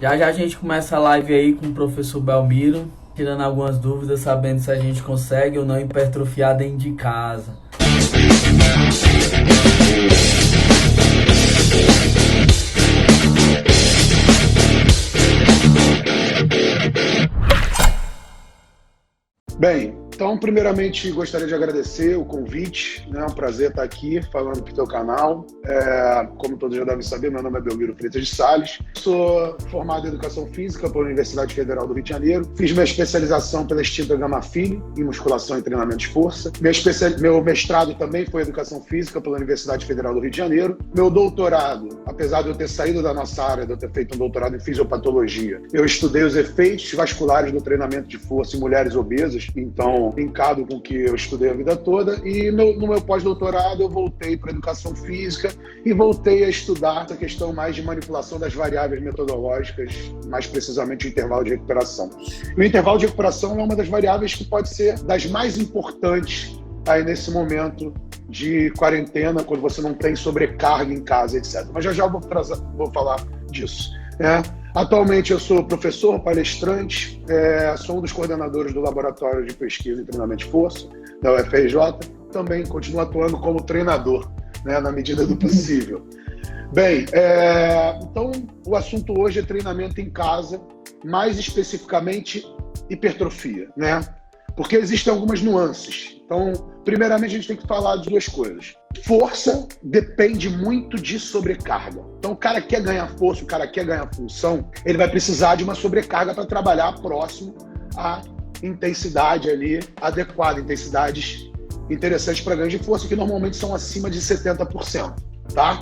Já já a gente começa a live aí com o professor Belmiro, tirando algumas dúvidas, sabendo se a gente consegue ou não hipertrofiar dentro de casa. Bem, então, primeiramente, gostaria de agradecer o convite, né? É um prazer estar aqui falando para o teu canal. Como todos já devem saber, meu nome é Belmiro Freitas de Sales. Sou formado em Educação Física pela Universidade Federal do Rio de Janeiro. Fiz minha especialização pela extinta Gama Filho em Musculação e Treinamento de Força. Meu mestrado também foi em Educação Física pela Universidade Federal do Rio de Janeiro. Meu doutorado, apesar de eu ter saído da nossa área, de eu ter feito um doutorado em Fisiopatologia, eu estudei os efeitos vasculares do treinamento de força em mulheres obesas, então linkado com o que eu estudei a vida toda, e no meu pós-doutorado eu voltei para Educação Física e voltei a estudar essa questão mais de manipulação das variáveis metodológicas, mais precisamente o intervalo de recuperação. E o intervalo de recuperação é uma das variáveis que pode ser das mais importantes aí nesse momento de quarentena, quando você não tem sobrecarga em casa, etc. Mas já vou falar disso. Atualmente eu sou professor, palestrante, sou um dos coordenadores do Laboratório de Pesquisa e Treinamento de Força da UFRJ, também continuo atuando como treinador, né, na medida do possível. Bem, então o assunto hoje é treinamento em casa, mais especificamente hipertrofia, né? Porque existem algumas nuances. Então, primeiramente, a gente tem que falar de duas coisas. Força depende muito de sobrecarga. Então, o cara quer ganhar força, o cara quer ganhar função, ele vai precisar de uma sobrecarga para trabalhar próximo à intensidade ali adequada, intensidades interessantes para ganho de força, que normalmente são acima de 70%, tá?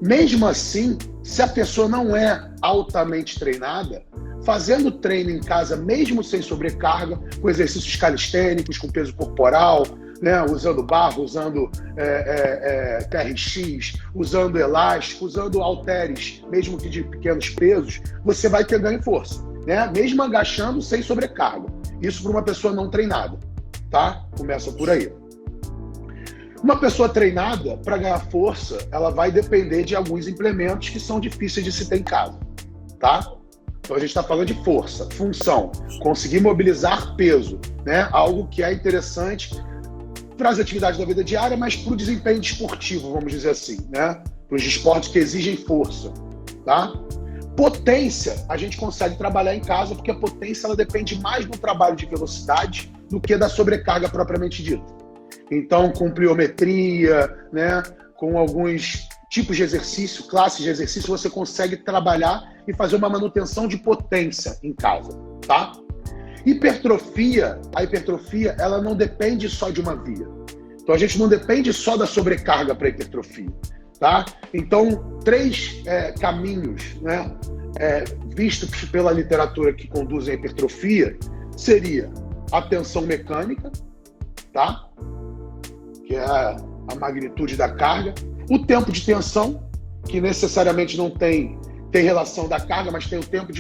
Mesmo assim, se a pessoa não é altamente treinada, fazendo treino em casa, mesmo sem sobrecarga, com exercícios calistênicos, com peso corporal, né, usando barra, usando TRX, usando elástico, usando halteres, mesmo que de pequenos pesos, você vai ter ganho em força, né? Mesmo agachando sem sobrecarga. Isso para uma pessoa não treinada, tá? Começa por aí. Uma pessoa treinada, para ganhar força, ela vai depender de alguns implementos que são difíceis de se ter em casa, tá? Então a gente está falando de força, função, conseguir mobilizar peso, né? Algo que é interessante para as atividades da vida diária, mas para o desempenho esportivo, vamos dizer assim, né? Para os esportes que exigem força, tá? Potência, a gente consegue trabalhar em casa, porque a potência ela depende mais do trabalho de velocidade do que da sobrecarga propriamente dita. Então, com pliometria, né? Com alguns tipos de exercício, classes de exercício, você consegue trabalhar e fazer uma manutenção de potência em casa, tá? Hipertrofia, a hipertrofia, ela não depende só de uma via. Então, a gente não depende só da sobrecarga para hipertrofia, tá? Então, três caminhos, né, vistos pela literatura que conduzem à hipertrofia, seria a tensão mecânica, tá? Que é a magnitude da carga. O tempo de tensão, que necessariamente não tem relação da carga, mas tem o tempo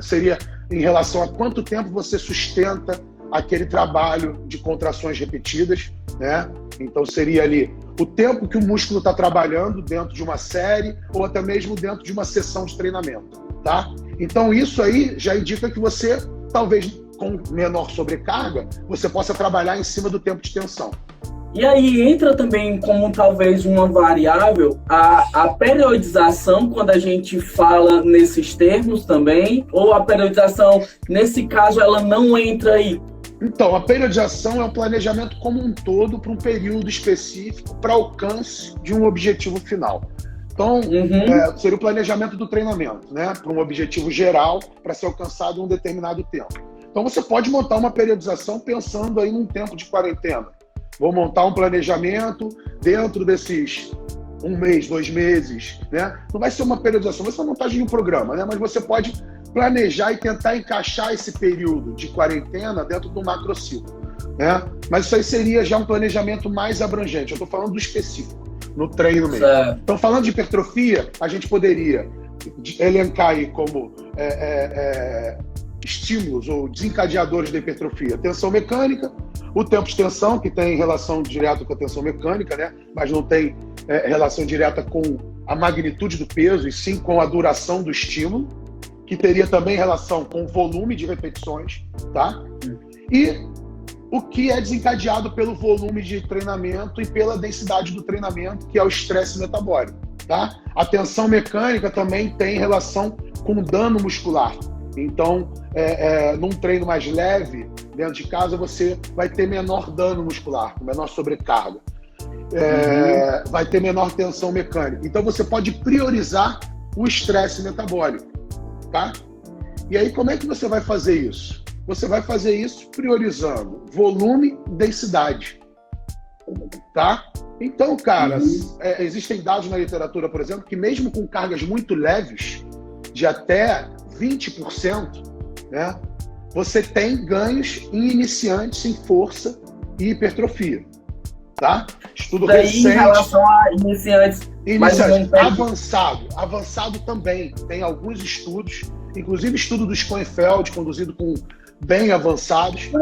seria em relação a quanto tempo você sustenta aquele trabalho de contrações repetidas, né? Então seria ali o tempo que o músculo está trabalhando dentro de uma série ou até mesmo dentro de uma sessão de treinamento, tá? Então isso aí já indica que você, talvez com menor sobrecarga, você possa trabalhar em cima do tempo de tensão. E aí entra também como talvez uma variável a periodização, quando a gente fala nesses termos também, ou a periodização, nesse caso, ela não entra aí? Então, a periodização é um planejamento como um todo para um período específico para alcance de um objetivo final. Então, seria o planejamento do treinamento, né? Para um objetivo geral, para ser alcançado em um determinado tempo. Então, você pode montar uma periodização pensando aí num tempo de quarentena. Vou montar um planejamento dentro desses 1 mês, 2 meses, né? Não vai ser uma periodização, vai ser uma montagem de um programa, né? Mas você pode planejar e tentar encaixar esse período de quarentena dentro do macrociclo, né? Mas isso aí seria já um planejamento mais abrangente. Eu estou falando do específico, no treino mesmo. Certo. Então, falando de hipertrofia, a gente poderia elencar aí como estímulos ou desencadeadores da hipertrofia: tensão mecânica, o tempo de tensão, que tem relação direta com a tensão mecânica, né? Mas não tem relação direta com a magnitude do peso, e sim com a duração do estímulo, que teria também relação com o volume de repetições, tá? E o que é desencadeado pelo volume de treinamento e pela densidade do treinamento, que é o estresse metabólico, tá? A tensão mecânica também tem relação com dano muscular. Então, num treino mais leve, dentro de casa, você vai ter menor dano muscular, menor sobrecarga. Vai ter menor tensão mecânica. Então, você pode priorizar o estresse metabólico, tá? E aí, como é que você vai fazer isso? Você vai fazer isso priorizando volume e densidade, tá? Então, cara, existem dados na literatura, por exemplo, que mesmo com cargas muito leves, de até 20%, né, você tem ganhos em iniciantes em força e hipertrofia, tá? Estudo recente. Em relação a iniciantes avançado também. Tem alguns estudos, inclusive estudo do Schoenfeld, conduzido com bem avançados, que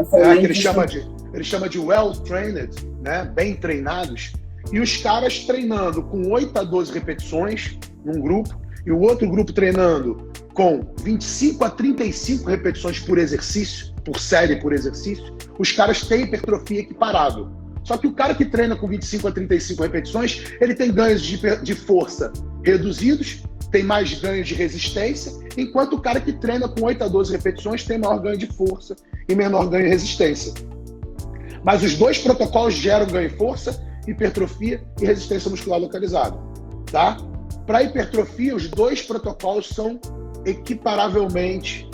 ele chama de well-trained, né, bem treinados, e os caras treinando com 8 a 12 repetições num grupo, e o outro grupo treinando com 25 a 35 repetições por exercício, por série por exercício, os caras têm hipertrofia equiparável. Só que o cara que treina com 25 a 35 repetições, ele tem ganhos de força reduzidos, tem mais ganhos de resistência, enquanto o cara que treina com 8 a 12 repetições tem maior ganho de força e menor ganho de resistência. Mas os dois protocolos geram ganho de força, hipertrofia e resistência muscular localizada, tá? Para hipertrofia, os dois protocolos são equiparavelmente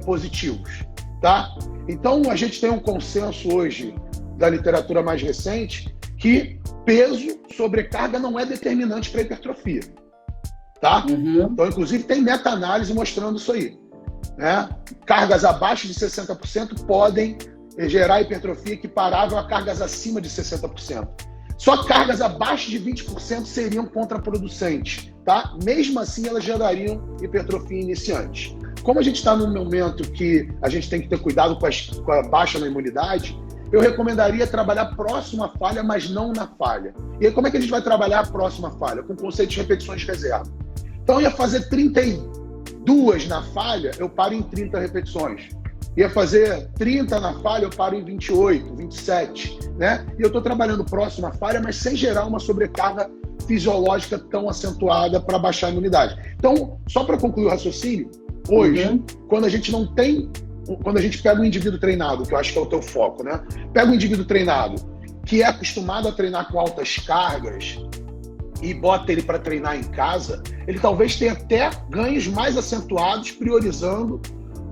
positivos, tá? Então, a gente tem um consenso hoje da literatura mais recente que peso, sobrecarga não é determinante para hipertrofia, tá? Então, inclusive, tem meta-análise mostrando isso aí, né? Cargas abaixo de 60% podem gerar hipertrofia equiparável a cargas acima de 60%. Só cargas abaixo de 20% seriam contraproducentes, tá? Mesmo assim, elas gerariam hipertrofia iniciante. Como a gente está num momento que a gente tem que ter cuidado com a baixa na imunidade, eu recomendaria trabalhar próximo à falha, mas não na falha. E aí, como é que a gente vai trabalhar a próxima falha? Com o conceito de repetições de reserva. Então, eu ia fazer 32 na falha, eu paro em 30 repetições. Ia fazer 30 na falha, eu paro em 28, 27, né? E eu estou trabalhando próximo à falha, mas sem gerar uma sobrecarga fisiológica tão acentuada para baixar a imunidade. Então, só para concluir o raciocínio, hoje, quando a gente pega um indivíduo treinado, que eu acho que é o teu foco, né? Pega um indivíduo treinado que é acostumado a treinar com altas cargas e bota ele para treinar em casa, ele talvez tenha até ganhos mais acentuados priorizando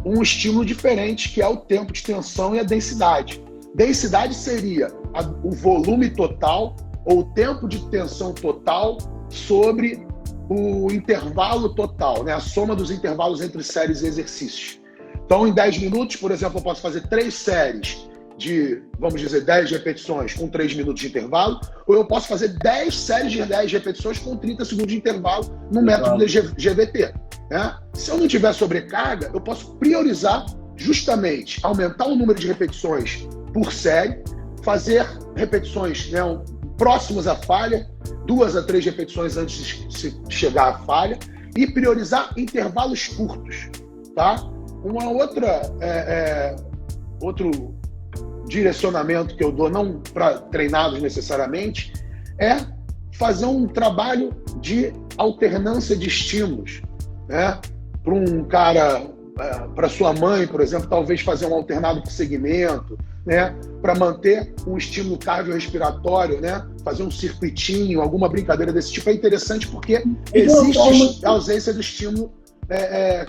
um estímulo diferente, que é o tempo de tensão e a densidade. Densidade seria o volume total ou o tempo de tensão total sobre o intervalo total, né? A soma dos intervalos entre séries e exercícios. Então, em 10 minutos, por exemplo, eu posso fazer 3 séries de, vamos dizer, 10 repetições com 3 minutos de intervalo, ou eu posso fazer 10 séries de 10 repetições com 30 segundos de intervalo no método de GVT. Né? Se eu não tiver sobrecarga, eu posso priorizar justamente aumentar o número de repetições por série, fazer repetições, né, próximos à falha, 2 a 3 repetições antes de chegar à falha, e priorizar intervalos curtos. Tá? Outro direcionamento que eu dou, não para treinados necessariamente, é fazer um trabalho de alternância de estímulos. Né? Para um cara, para sua mãe, por exemplo, talvez fazer um alternado por segmento, né? Para manter um estímulo cardiorrespiratório, né? Fazer um circuitinho, alguma brincadeira desse tipo é interessante porque existe a ausência do estímulo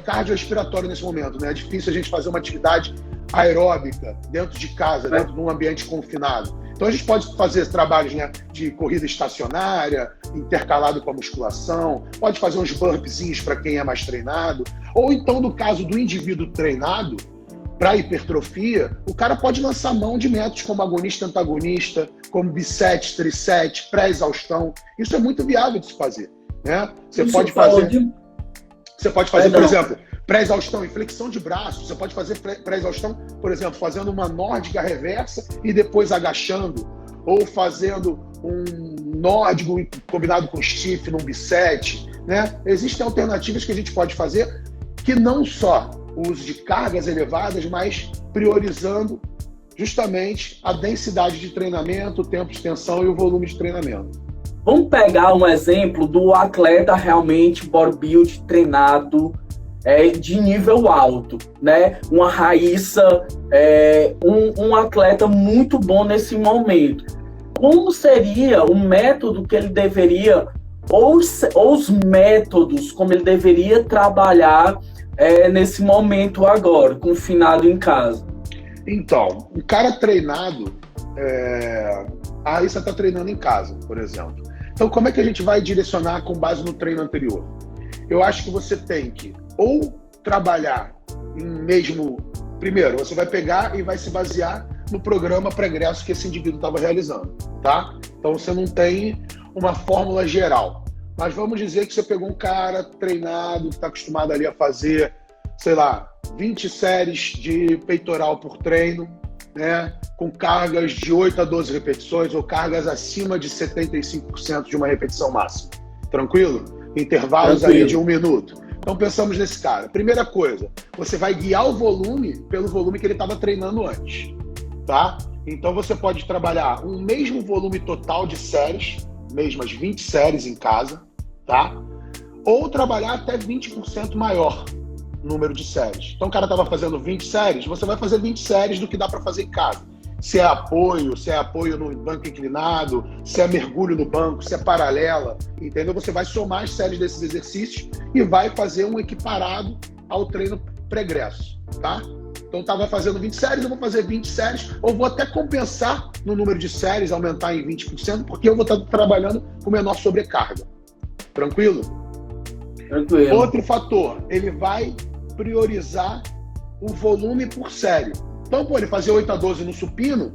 cardiorrespiratório nesse momento, né? É difícil a gente fazer uma atividade aeróbica dentro de casa, dentro de um ambiente confinado. Então a gente pode fazer trabalhos, né, de corrida estacionária, intercalado com a musculação, pode fazer uns burpezinhos para quem é mais treinado, ou então no caso do indivíduo treinado, para hipertrofia, o cara pode lançar mão de métodos como agonista, antagonista, como bisete, trisete, pré-exaustão. Isso é muito viável de se fazer, né? Você pode fazer, por exemplo, pré-exaustão e flexão de braço. Você pode fazer pré-exaustão, por exemplo, fazendo uma nórdica reversa e depois agachando, ou fazendo um nórdico combinado com stiff num bisete, né? Existem alternativas que a gente pode fazer que não só o uso de cargas elevadas, mas priorizando justamente a densidade de treinamento, o tempo de extensão e o volume de treinamento. Vamos pegar um exemplo do atleta realmente bodybuild treinado de nível alto, né? Uma Raíssa, um atleta muito bom nesse momento. Como seria o método que ele deveria, ou os métodos como ele deveria trabalhar nesse momento agora, confinado em casa? Então, um cara treinado, a Raíssa está treinando em casa, por exemplo. Então, como é que a gente vai direcionar com base no treino anterior? Eu acho que você tem que ou trabalhar primeiro, você vai pegar e vai se basear no programa pregresso que esse indivíduo estava realizando, tá? Então, você não tem uma fórmula geral. Mas vamos dizer que você pegou um cara treinado, que está acostumado ali a fazer, sei lá, 20 séries de peitoral por treino, né? Com cargas de 8 a 12 repetições ou cargas acima de 75% de uma repetição máxima. Tranquilo? Intervalos aí de 1 minuto. Então pensamos nesse cara. Primeira coisa, você vai guiar o volume pelo volume que ele estava treinando antes, tá? Então você pode trabalhar um mesmo volume total de séries, mesmas 20 séries em casa, tá? Ou trabalhar até 20% maior número de séries. Então o cara estava fazendo 20 séries, você vai fazer 20 séries do que dá para fazer em casa. Se é apoio no banco inclinado, se é mergulho no banco, se é paralela, entendeu? Você vai somar as séries desses exercícios e vai fazer um equiparado ao treino pregresso, tá? Então estava fazendo 20 séries, eu vou fazer 20 séries, ou vou até compensar no número de séries, aumentar em 20%, porque eu vou estar trabalhando com menor sobrecarga. Tranquilo? Tranquilo. Outro fator, ele vai priorizar o volume por série. Então, ele fazer 8 a 12 no supino,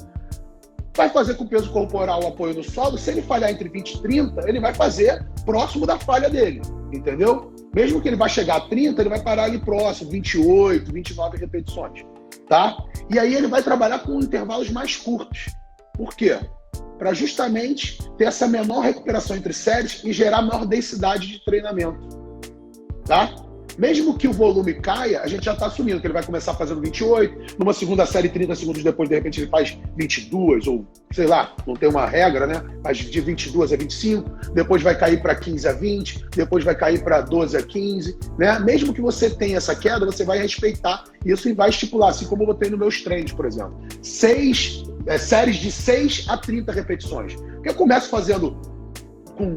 vai fazer com o peso corporal o apoio no solo. Se ele falhar entre 20 e 30, ele vai fazer próximo da falha dele, entendeu? Mesmo que ele vai chegar a 30, ele vai parar ali próximo, 28, 29 repetições, tá? E aí ele vai trabalhar com intervalos mais curtos. Por quê? Para justamente ter essa menor recuperação entre séries e gerar maior densidade de treinamento, tá? Mesmo que o volume caia, a gente já está assumindo que ele vai começar fazendo 28, numa segunda série, 30 segundos depois, de repente, ele faz 22, ou sei lá, não tem uma regra, né? Mas de 22 a 25, depois vai cair para 15 a 20, depois vai cair para 12 a 15, né? Mesmo que você tenha essa queda, você vai respeitar isso e vai estipular, assim como eu botei nos meus treinos, por exemplo. Séries de 6 a 30 repetições. Porque eu começo fazendo com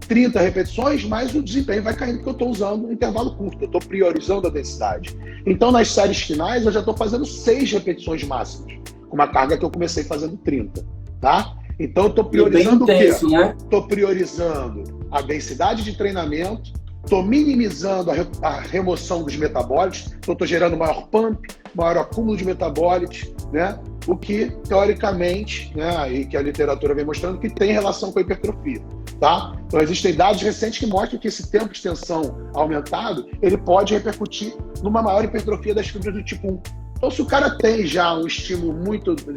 30 repetições, mas o desempenho vai caindo porque eu estou usando um intervalo curto, eu estou priorizando a densidade. Então, nas séries finais, eu já estou fazendo 6 repetições máximas, com uma carga que eu comecei fazendo 30, tá? Então, eu estou priorizando o quê? Estou priorizando a densidade de treinamento, estou minimizando a remoção dos metabólitos, então estou gerando maior pump, maior acúmulo de metabólitos, né? O que, teoricamente, né, e que a literatura vem mostrando, que tem relação com a hipertrofia, tá? Então, existem dados recentes que mostram que esse tempo de extensão aumentado, ele pode repercutir numa maior hipertrofia das fibras do tipo 1. Então, se o cara tem já um estímulo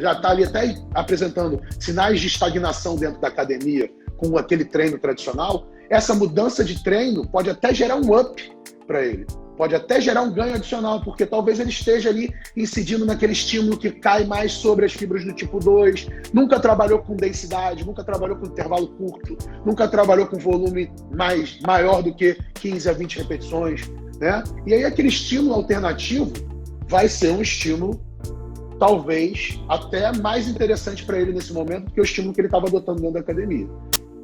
já está ali até apresentando sinais de estagnação dentro da academia com aquele treino tradicional, essa mudança de treino pode até gerar um up para ele. Pode até gerar um ganho adicional, porque talvez ele esteja ali incidindo naquele estímulo que cai mais sobre as fibras do tipo 2, nunca trabalhou com densidade, nunca trabalhou com intervalo curto, nunca trabalhou com volume maior do que 15 a 20 repetições, né? E aí aquele estímulo alternativo vai ser um estímulo talvez até mais interessante para ele nesse momento do que o estímulo que ele estava adotando dentro da academia.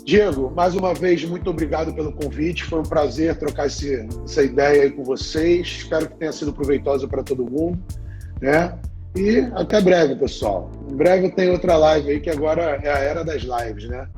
Diego, mais uma vez, muito obrigado pelo convite. Foi um prazer trocar essa ideia aí com vocês. Espero que tenha sido proveitosa para todo mundo, né? E até breve, pessoal. Em breve tem outra live aí, que agora é a era das lives, né?